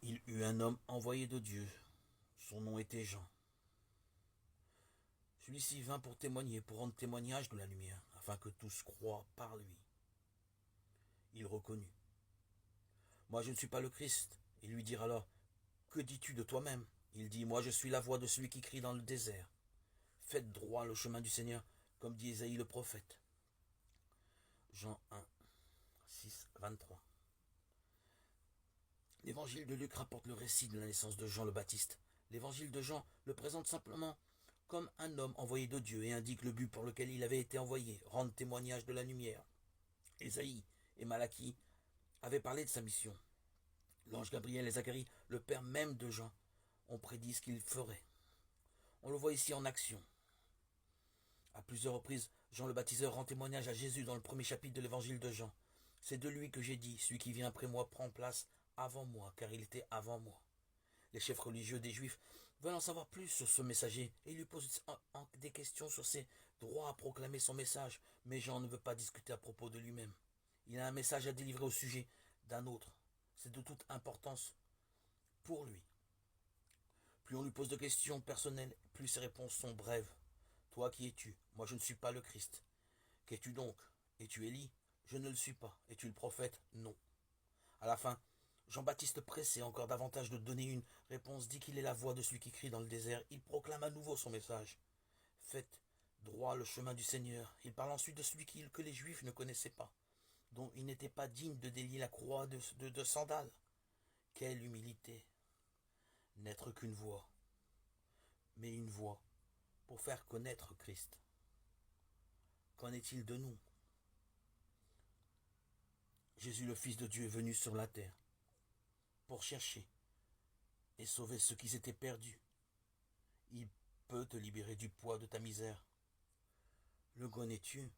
Il eut un homme envoyé de Dieu. Son nom était Jean. Celui-ci vint pour témoigner, pour rendre témoignage de la lumière, afin que tous croient par lui. Il reconnut. Moi, je ne suis pas le Christ. Ils lui dirent alors, que dis-tu de toi-même? Il dit, moi, je suis la voix de celui qui crie dans le désert. Faites droit le chemin du Seigneur, comme dit Ésaïe le prophète. Jean 1, 6, 23. L'évangile de Luc rapporte le récit de la naissance de Jean le Baptiste. L'évangile de Jean le présente simplement comme un homme envoyé de Dieu et indique le but pour lequel il avait été envoyé, rendre témoignage de la lumière. Ésaïe et Malachie avaient parlé de sa mission. L'ange Gabriel et Zacharie, le père même de Jean, ont prédit ce qu'il ferait. On le voit ici en action. À plusieurs reprises, Jean le baptiseur rend témoignage à Jésus dans le premier chapitre de l'évangile de Jean. C'est de lui que j'ai dit, celui qui vient après moi prend place avant moi, car il était avant moi. Les chefs religieux des Juifs veulent en savoir plus sur ce messager et lui posent des questions sur ses droits à proclamer son message, mais Jean ne veut pas discuter à propos de lui-même. Il a un message à délivrer au sujet d'un autre. C'est de toute importance pour lui. Plus on lui pose de questions personnelles, plus ses réponses sont brèves. Toi, qui es-tu? Moi, je ne suis pas le Christ. Qu'es-tu donc? Es-tu Élie? Je ne le suis pas. Es-tu le prophète? Non. À la fin, Jean-Baptiste, pressé encore davantage de donner une réponse, dit qu'il est la voix de celui qui crie dans le désert. Il proclame à nouveau son message. Faites droit le chemin du Seigneur. Il parle ensuite de celui que les Juifs ne connaissaient pas, dont il n'était pas digne de délier la croix de sandales. Quelle humilité! N'être qu'une voix, mais une voix pour faire connaître Christ. Qu'en est-il de nous? Jésus le Fils de Dieu est venu sur la terre pour chercher et sauver ceux qui s'étaient perdus. Il peut te libérer du poids de ta misère. Le connais-tu?